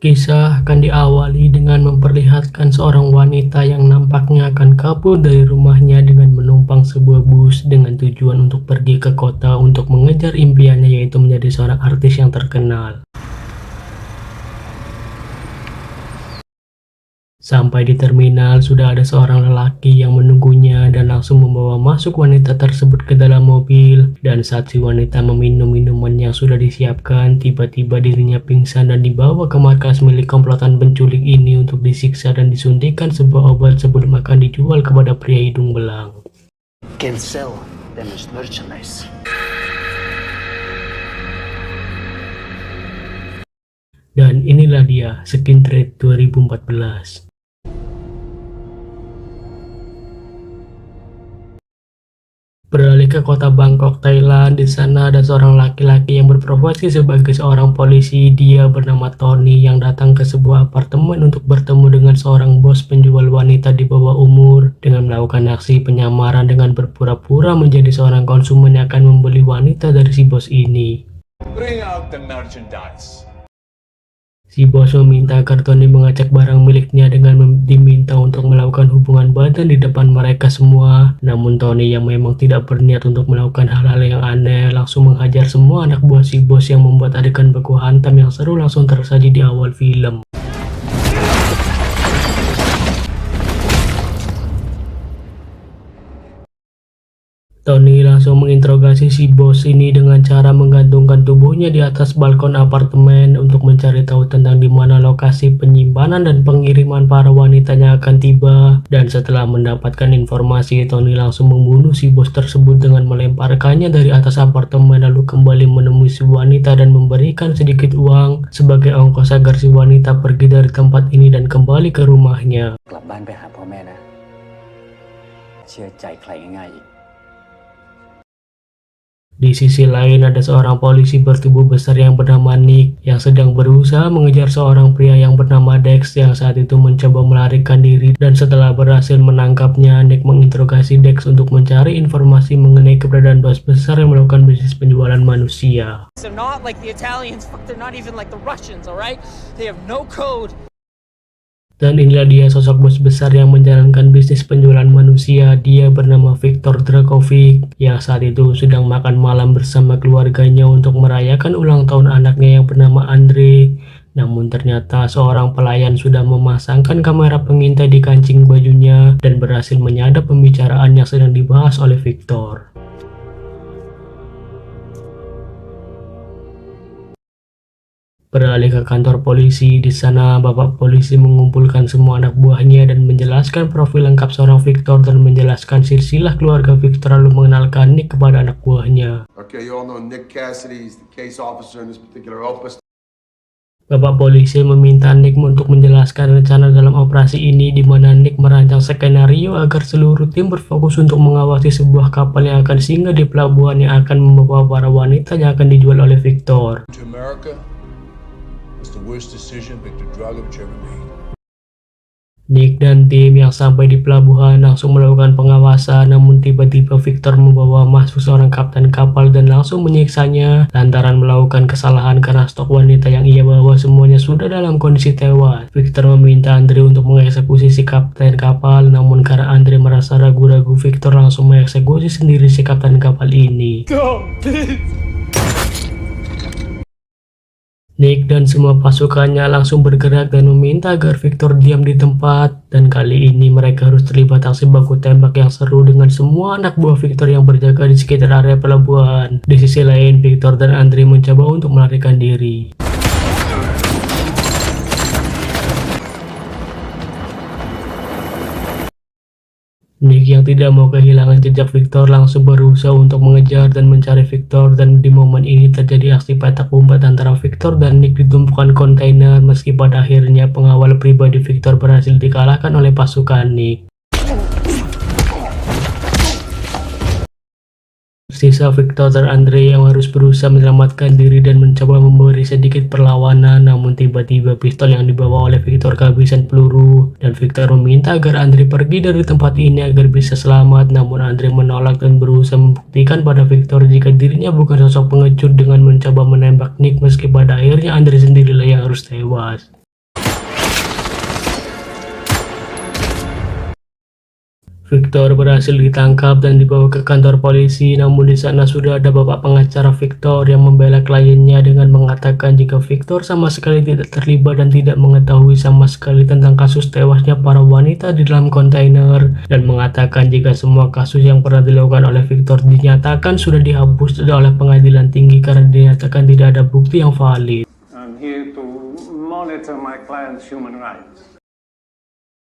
Kisah akan diawali dengan memperlihatkan seorang wanita yang nampaknya akan kabur dari rumahnya dengan menumpang sebuah bus dengan tujuan untuk pergi ke kota untuk mengejar impiannya, yaitu menjadi seorang artis yang terkenal. Sampai di terminal, sudah ada seorang lelaki yang menunggunya dan langsung membawa masuk wanita tersebut ke dalam mobil. Dan saat si wanita meminum minuman yang sudah disiapkan, tiba-tiba dirinya pingsan dan dibawa ke markas milik komplotan penculik ini untuk disiksa dan disuntikan sebuah obat sebelum akan dijual kepada pria hidung belang. Can sell them as merchandise. Dan inilah dia, Skin Trade 2014. Beralih ke kota Bangkok, Thailand. Di sana ada seorang laki-laki yang berprofesi sebagai seorang polisi. Dia bernama Tony yang datang ke sebuah apartemen untuk bertemu dengan seorang bos penjual wanita di bawah umur dengan melakukan aksi penyamaran dengan berpura-pura menjadi seorang konsumen yang akan membeli wanita dari si bos ini. Bring out the merchandise. Si bos meminta agar Tony mengecek barang miliknya dengan diminta untuk melakukan hubungan badan di depan mereka semua. Namun Tony yang memang tidak berniat untuk melakukan hal-hal yang aneh langsung menghajar semua anak buah si bos yang membuat adegan baku hantam yang seru langsung tersaji di awal film. Tony langsung menginterogasi si bos ini dengan cara menggantungkan tubuhnya di atas balkon apartemen untuk mencari tahu tentang di mana lokasi penyimpanan dan pengiriman para wanitanya akan tiba. Dan setelah mendapatkan informasi, Tony langsung membunuh si bos tersebut dengan melemparkannya dari atas apartemen, lalu kembali menemui si wanita dan memberikan sedikit uang sebagai ongkos agar si wanita pergi dari tempat ini dan kembali ke rumahnya. กลับบ้านไปหาพ่อแม่นะเชื่อใจใครง่ายๆอีก Di sisi lain ada seorang polisi bertubuh besar yang bernama Nick yang sedang berusaha mengejar seorang pria yang bernama Dex yang saat itu mencoba melarikan diri, dan setelah berhasil menangkapnya, Nick menginterogasi Dex untuk mencari informasi mengenai keberadaan bos besar yang melakukan bisnis penjualan manusia. They're not like the Italians, fuck, they're not even like the Russians, alright? They have no code. Dan inilah dia sosok bos besar yang menjalankan bisnis penjualan manusia. Dia bernama Viktor Dragovic yang saat itu sedang makan malam bersama keluarganya untuk merayakan ulang tahun anaknya yang bernama Andre. Namun ternyata seorang pelayan sudah memasangkan kamera pengintai di kancing bajunya dan berhasil menyadap pembicaraan yang sedang dibahas oleh Victor. Beralih ke kantor polisi, di sana bapak polisi mengumpulkan semua anak buahnya dan menjelaskan profil lengkap seorang Victor dan menjelaskan silsilah keluarga Victor, lalu mengenalkan Nick kepada anak buahnya. Okay, you all know Nick Cassidy is the case officer in this particular opus. Bapak polisi meminta Nick untuk menjelaskan rencana dalam operasi ini, di mana Nick merancang skenario agar seluruh tim berfokus untuk mengawasi sebuah kapal yang akan singgah di pelabuhan yang akan membawa para wanita yang akan dijual oleh Victor. To America was the worst decision Viktor Dragovich ever made. Nick dan tim yang sampai di pelabuhan langsung melakukan pengawasan, namun tiba-tiba Victor membawa masuk seorang kapten kapal dan langsung menyiksanya lantaran melakukan kesalahan karena stok wanita yang ia bawa semuanya sudah dalam kondisi tewas. Victor meminta Andre untuk mengeksekusi si kapten kapal, namun karena Andre merasa ragu-ragu, Victor langsung mengeksekusi sendiri si kapten kapal ini. Nick dan semua pasukannya langsung bergerak dan meminta agar Victor diam di tempat, dan kali ini mereka harus terlibat aksi baku tembak yang seru dengan semua anak buah Victor yang berjaga di sekitar area pelabuhan. Di sisi lain, Victor dan Andre mencoba untuk melarikan diri. Nick yang tidak mau kehilangan jejak Victor langsung berusaha untuk mengejar dan mencari Victor, dan di momen ini terjadi aksi petak umpet antara Victor dan Nick di tumpukan kontainer, meski pada akhirnya pengawal pribadi Victor berhasil dikalahkan oleh pasukan Nick. Sisa Victor dan Andre yang harus berusaha menyelamatkan diri dan mencoba memberi sedikit perlawanan, namun tiba-tiba pistol yang dibawa oleh Victor kehabisan peluru dan Victor meminta agar Andre pergi dari tempat ini agar bisa selamat, namun Andre menolak dan berusaha membuktikan pada Victor jika dirinya bukan sosok pengecut dengan mencoba menembak Nick, meski pada akhirnya Andre sendirilah yang harus tewas. Victor berhasil ditangkap dan dibawa ke kantor polisi, namun di sana sudah ada bapak pengacara Victor yang membela kliennya dengan mengatakan jika Victor sama sekali tidak terlibat dan tidak mengetahui sama sekali tentang kasus tewasnya para wanita di dalam kontainer, dan mengatakan jika semua kasus yang pernah dilakukan oleh Victor dinyatakan sudah dihapus oleh pengadilan tinggi karena dinyatakan tidak ada bukti yang valid. I'm here to monitor my client's human rights.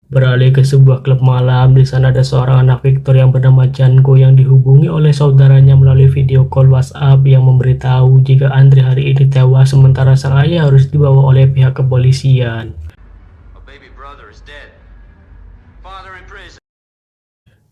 Beralih ke sebuah klub malam, di sana ada seorang anak Victor yang bernama Janko yang dihubungi oleh saudaranya melalui video call WhatsApp yang memberitahu jika Andre hari ini tewas sementara sang ayah harus dibawa oleh pihak kepolisian.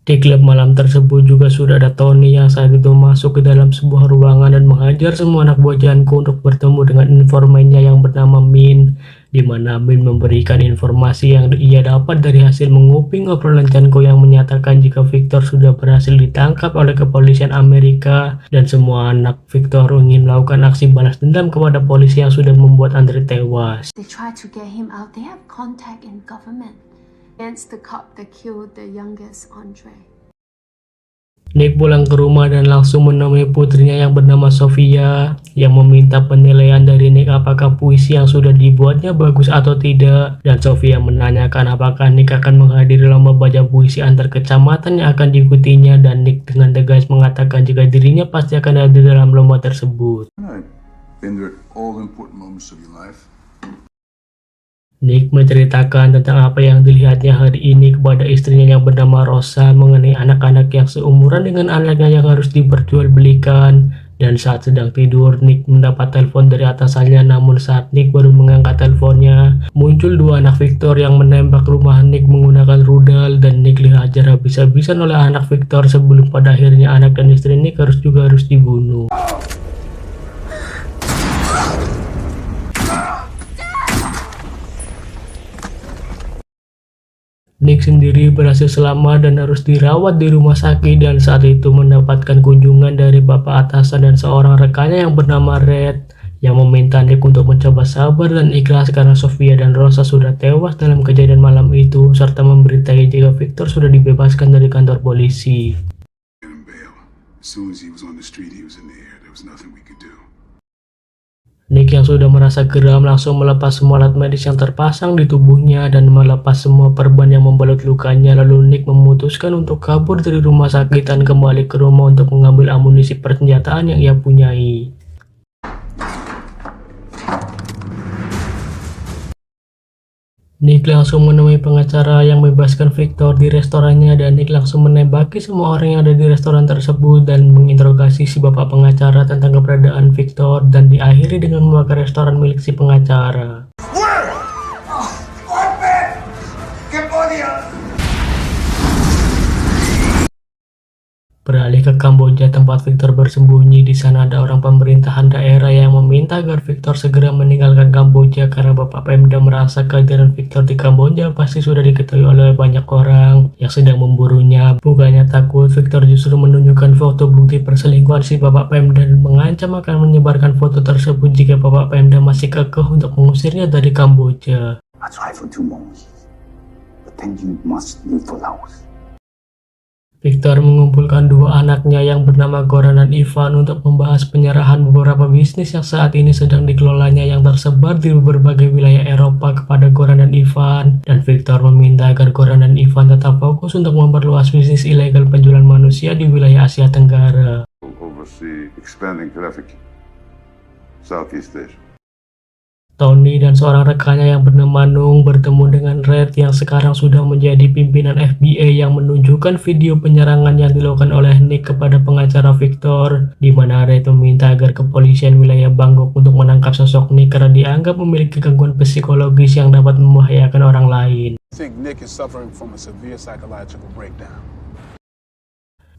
Di klub malam tersebut juga sudah ada Tony yang saat itu masuk ke dalam sebuah ruangan dan menghajar semua anak buah Janko untuk bertemu dengan informannya yang bernama Min, di mana Min memberikan informasi yang ia dapat dari hasil menguping obrolan Janko yang menyatakan jika Victor sudah berhasil ditangkap oleh kepolisian Amerika dan semua anak Victor ingin melakukan aksi balas dendam kepada polisi yang sudah membuat Andre tewas. They try to get him out. They have contact in government against the cop that killed the youngest Andre. Nick pulang ke rumah dan langsung menemui putrinya yang bernama Sofia yang meminta penilaian dari Nick apakah puisi yang sudah dibuatnya bagus atau tidak, dan Sofia menanyakan apakah Nick akan menghadiri lomba baca puisi antar kecamatan yang akan diikutinya, dan Nick dengan tegas mengatakan jika dirinya pasti akan hadir dalam lomba tersebut. Been there at all important moments of your life. Nick menceritakan tentang apa yang dilihatnya hari ini kepada istrinya yang bernama Rosa mengenai anak-anak yang seumuran dengan anaknya yang harus diperjualbelikan, dan saat sedang tidur Nick mendapat telepon dari atasannya, namun saat Nick baru mengangkat teleponnya muncul dua anak Victor yang menembak rumah Nick menggunakan rudal, dan Nick dihajar habis-habisan oleh anak Victor sebelum pada akhirnya anak dan istri Nick harus dibunuh. Nick sendiri berhasil selamat dan harus dirawat di rumah sakit, dan saat itu mendapatkan kunjungan dari bapak atasan dan seorang rekannya yang bernama Red yang meminta Nick untuk mencoba sabar dan ikhlas karena Sofia dan Rosa sudah tewas dalam kejadian malam itu, serta memberitahu jika Victor sudah dibebaskan dari kantor polisi. Nick yang sudah merasa geram langsung melepas semua alat medis yang terpasang di tubuhnya dan melepas semua perban yang membalut lukanya. Lalu Nick memutuskan untuk kabur dari rumah sakit dan kembali ke rumah untuk mengambil amunisi persenjataan yang ia punyai. Nick langsung menemui pengacara yang membebaskan Victor di restorannya, dan Nick langsung menembaki semua orang yang ada di restoran tersebut dan menginterogasi si bapak pengacara tentang keberadaan Victor, dan diakhiri dengan membakar restoran milik si pengacara. Beralih ke Kamboja tempat Victor bersembunyi, di sana ada orang pemerintahan daerah yang meminta agar Victor segera meninggalkan Kamboja karena Bapak Pemda merasa kehadiran Victor di Kamboja pasti sudah diketahui oleh banyak orang yang sedang memburunya. Bukannya takut, Victor justru menunjukkan foto bukti perselingkuhan si Bapak Pemda dan mengancam akan menyebarkan foto tersebut jika Bapak Pemda masih kekeh untuk mengusirnya dari Kamboja. Victor mengumpulkan dua anaknya yang bernama Goran dan Ivan untuk membahas penyerahan beberapa bisnis yang saat ini sedang dikelolanya yang tersebar di berbagai wilayah Eropa kepada Goran dan Ivan, dan Victor meminta agar Goran dan Ivan tetap fokus untuk memperluas bisnis ilegal penjualan manusia di wilayah Asia Tenggara. Tony dan seorang rekannya yang bernama Nung bertemu dengan Red yang sekarang sudah menjadi pimpinan FBI yang menunjukkan video penyerangan yang dilakukan oleh Nick kepada pengacara Victor, di mana Red meminta agar kepolisian wilayah Bangkok untuk menangkap sosok Nick karena dianggap memiliki gangguan psikologis yang dapat membahayakan orang lain.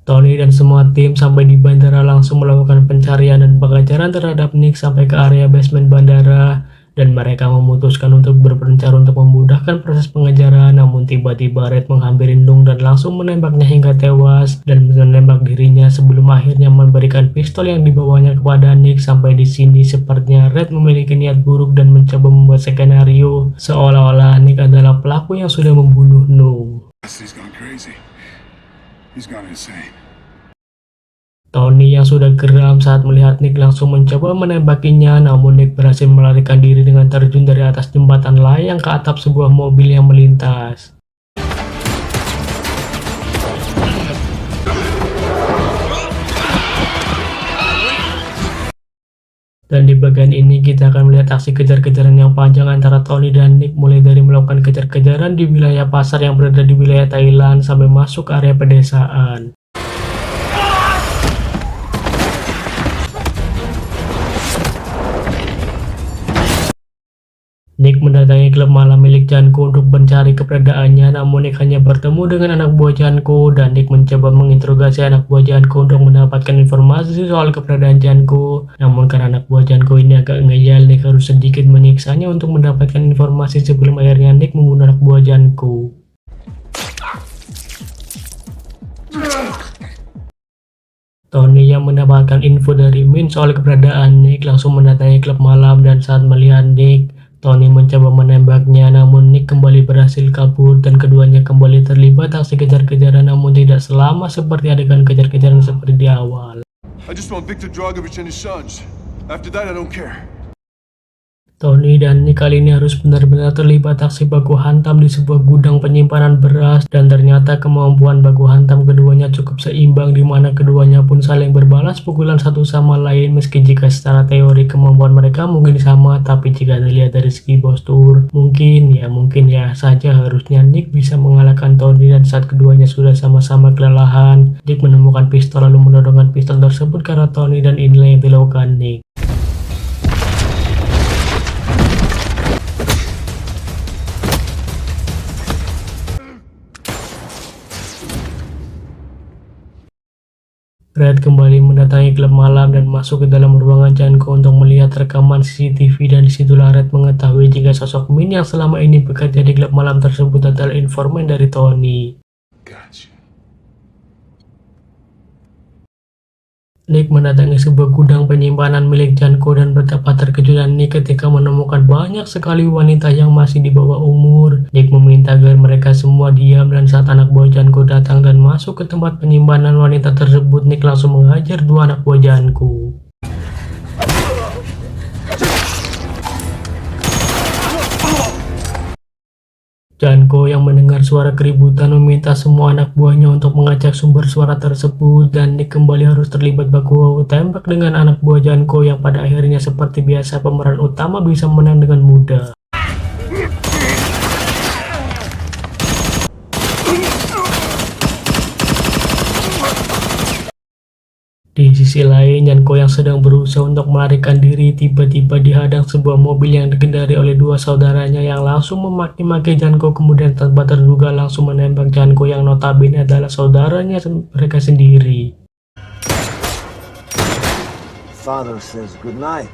Tony dan semua tim sampai di bandara langsung melakukan pencarian dan pengejaran terhadap Nick sampai ke area basement bandara, dan mereka memutuskan untuk berpencar untuk memudahkan proses pengejaran, namun tiba-tiba Red menghampiri Nung dan langsung menembaknya hingga tewas dan menembak dirinya sebelum akhirnya memberikan pistol yang dibawanya kepada Nick. Sampai di sini sepertinya Red memiliki niat buruk dan mencoba membuat skenario seolah-olah Nick adalah pelaku yang sudah membunuh Nung. He's gone insane. Tony yang sudah geram saat melihat Nick langsung mencoba menembakinya, namun Nick berhasil melarikan diri dengan terjun dari atas jembatan layang ke atap sebuah mobil yang melintas. Dan di bagian ini kita akan melihat aksi kejar-kejaran yang panjang antara Tony dan Nick, mulai dari melakukan kejar-kejaran di wilayah pasar yang berada di wilayah Thailand sampai masuk ke area pedesaan. Nick mendatangi klub malam milik Janko untuk mencari keberadaannya, namun Nick hanya bertemu dengan anak buah Janko dan Nick mencoba menginterogasi anak buah Janko untuk mendapatkan informasi soal keberadaan Janko. Namun karena anak buah Janko ini agak ngeyel, Nick harus sedikit menyiksanya untuk mendapatkan informasi sebelum akhirnya Nick membunuh anak buah Janko. Tony yang mendapatkan info dari Min soal keberadaan Nick langsung mendatangi klub malam, dan saat melihat Nick, Tony mencoba menembaknya, namun Nick kembali berhasil kabur dan keduanya kembali terlibat aksi kejar-kejaran, namun tidak selama seperti adegan kejar-kejaran seperti di awal. I just want Viktor Dragovich and his sons. After that, I don't care. Tony dan Nick kali ini harus benar-benar terlibat aksi baku hantam di sebuah gudang penyimpanan beras, dan ternyata kemampuan baku hantam keduanya cukup seimbang, di mana keduanya pun saling berbalas pukulan satu sama lain. Meski jika secara teori kemampuan mereka mungkin sama, tapi jika dilihat dari segi postur, mungkin ya saja harusnya Nick bisa mengalahkan Tony. Dan saat keduanya sudah sama-sama kelelahan, Nick menemukan pistol lalu menodongkan pistol tersebut ke arah Tony, dan inilah yang dilakukan Nick. Red kembali mendatangi klub malam dan masuk ke dalam ruangan Janko untuk melihat rekaman CCTV, dan disitulah Red mengetahui jika sosok Min yang selama ini bekerja di klub malam tersebut adalah informan dari Tony. Gotcha. Nick mendatangi sebuah gudang penyimpanan milik Janko, dan betapa terkejutnya Nick ketika menemukan banyak sekali wanita yang masih di bawah umur. Nick meminta agar mereka semua diam, dan saat anak buah Janko datang dan masuk ke tempat penyimpanan wanita tersebut, Nick langsung menghajar dua anak buah Janko. Janko yang mendengar suara keributan meminta semua anak buahnya untuk mengajak sumber suara tersebut, dan Nick kembali harus terlibat baku tembak dengan anak buah Janko yang pada akhirnya seperti biasa pemeran utama bisa menang dengan mudah. Di sisi lain, Janko yang sedang berusaha untuk melarikan diri tiba-tiba dihadang sebuah mobil yang dikendari oleh dua saudaranya yang langsung memaki-maki Janko, kemudian tanpa terduga langsung menembak Janko yang notabene adalah saudaranya mereka sendiri. Father says good night.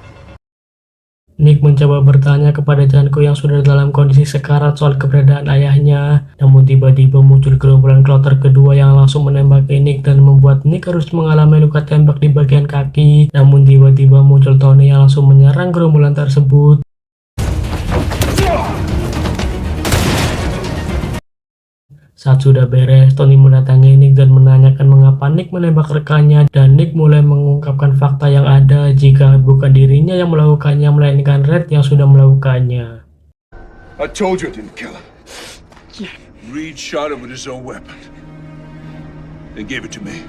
Nick mencoba bertanya kepada Janko yang sudah dalam kondisi sekarat soal keberadaan ayahnya, namun tiba-tiba muncul gerombolan kloter kedua yang langsung menembaki Nick dan membuat Nick harus mengalami luka tembak di bagian kaki. Namun tiba-tiba muncul Tony yang langsung menyerang gerombolan tersebut. Saat sudah beres, Tony mendatangi Nick dan menanyakan mengapa Nick menembak rekannya, dan Nick mulai mengungkapkan fakta yang ada jika bukan dirinya yang melakukannya, melainkan Red yang sudah melakukannya. I told you I didn't kill him. Reed shot him with his own weapon. Then gave it to me.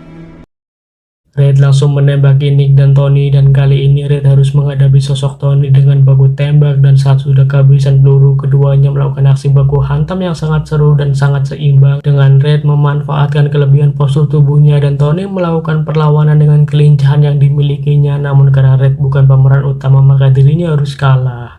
Red langsung menembaki Nick dan Tony, dan kali ini Red harus menghadapi sosok Tony dengan baku tembak, dan saat sudah kehabisan peluru, keduanya melakukan aksi baku hantam yang sangat seru dan sangat seimbang, dengan Red memanfaatkan kelebihan postur tubuhnya dan Tony melakukan perlawanan dengan kelincahan yang dimilikinya. Namun karena Red bukan pemeran utama, maka dirinya harus kalah.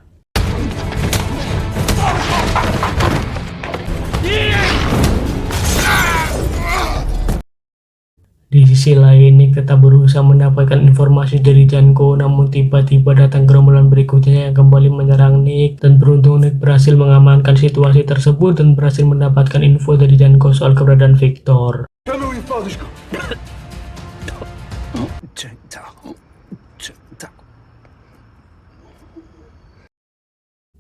Di sisi lain, Nick tetap berusaha mendapatkan informasi dari Janko, namun tiba-tiba datang gerombolan berikutnya yang kembali menyerang Nick, dan beruntung Nick berhasil mengamankan situasi tersebut dan berhasil mendapatkan info dari Janko soal keberadaan Viktor. Tell me where your father's gone.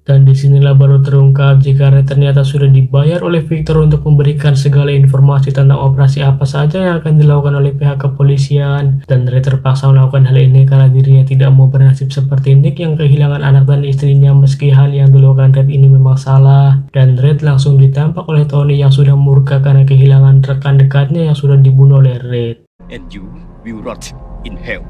Dan disinilah baru terungkap jika Red ternyata sudah dibayar oleh Victor untuk memberikan segala informasi tentang operasi apa saja yang akan dilakukan oleh pihak kepolisian. Dan Red terpaksa melakukan hal ini karena dirinya tidak mau bernasib seperti Nick yang kehilangan anak dan istrinya, meski hal yang dilakukan Red ini memang salah. Dan Red langsung ditembak oleh Tony yang sudah murka karena kehilangan rekan dekatnya yang sudah dibunuh oleh Red. And you will rot in hell.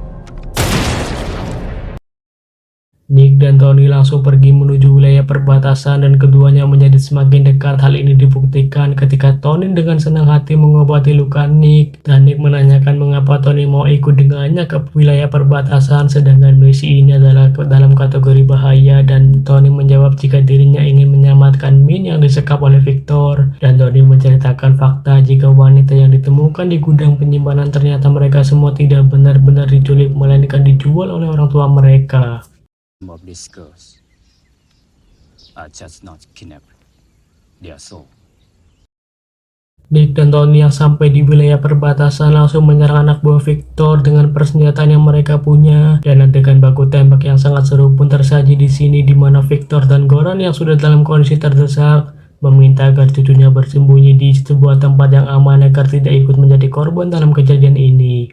Nick dan Tony langsung pergi menuju wilayah perbatasan dan keduanya menjadi semakin dekat. Hal ini dibuktikan ketika Tony dengan senang hati mengobati luka Nick, dan Nick menanyakan mengapa Tony mau ikut dengannya ke wilayah perbatasan sedangkan misi ini adalah dalam kategori bahaya, dan Tony menjawab jika dirinya ingin menyelamatkan Min yang disekap oleh Victor. Dan Tony menceritakan fakta jika wanita yang ditemukan di gudang penyimpanan ternyata mereka semua tidak benar-benar diculik melainkan dijual oleh orang tua mereka. Some of these girls are just not kidnapped. They are sold. Nick dan Tony yang sampai di wilayah perbatasan langsung menyerang anak buah Victor dengan persenjataan yang mereka punya, dan adegan baku tembak yang sangat seru pun tersaji di sini, di mana Victor dan Goran yang sudah dalam kondisi terdesak meminta agar cucunya bersembunyi di sebuah tempat yang aman agar tidak ikut menjadi korban dalam kejadian ini.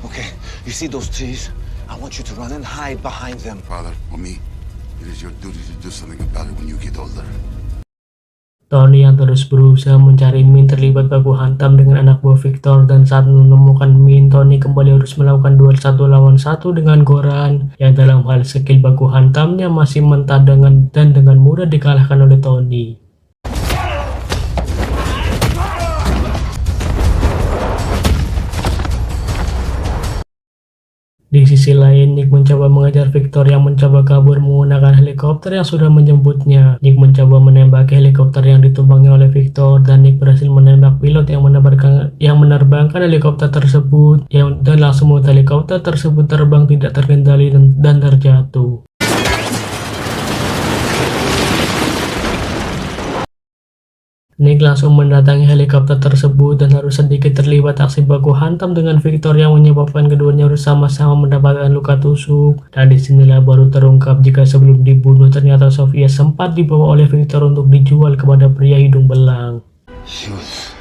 Okay, you see those trees? I want you to run and hide behind them. Father, for me, it is your duty to do something about it when you get older. Tony yang terus berusaha mencari Min terlibat baku hantam dengan anak buah Victor, dan saat menemukan Min, Tony kembali harus melakukan duel 1 lawan 1 dengan Goran yang dalam hal skill baku hantamnya masih mentah dan dengan mudah dikalahkan oleh Tony. Di sisi lain, Nick mencoba mengejar Victor yang mencoba kabur menggunakan helikopter yang sudah menjemputnya. Nick mencoba menembaki helikopter yang ditumpangi oleh Victor, dan Nick berhasil menembak pilot yang menerbangkan helikopter tersebut, dan langsung membuat helikopter tersebut terbang tidak terkendali dan terjatuh. Nick langsung mendatangi helikopter tersebut dan harus sedikit terlibat aksi baku hantam dengan Victor yang menyebabkan keduanya harus sama-sama mendapatkan luka tusuk. Dan disinilah baru terungkap jika sebelum dibunuh ternyata Sofia sempat dibawa oleh Victor untuk dijual kepada pria hidung belang. She was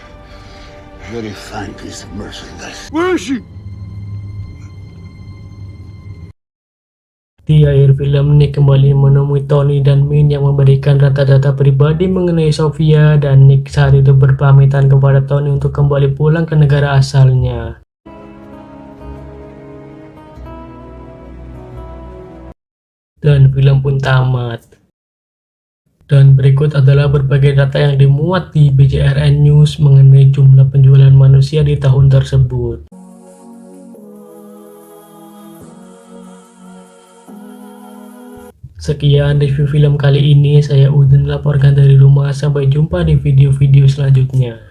a very fine piece of merchandise. Where is she? Di akhir film, Nick kembali menemui Tony dan Min yang memberikan data-data pribadi mengenai Sofia, dan Nick saat itu berpamitan kepada Tony untuk kembali pulang ke negara asalnya. Dan film pun tamat. Dan berikut adalah berbagai data yang dimuat di BJRN News mengenai jumlah penjualan manusia di tahun tersebut. Sekian review film kali ini, saya Udin laporkan dari rumah. Sampai jumpa di video-video selanjutnya.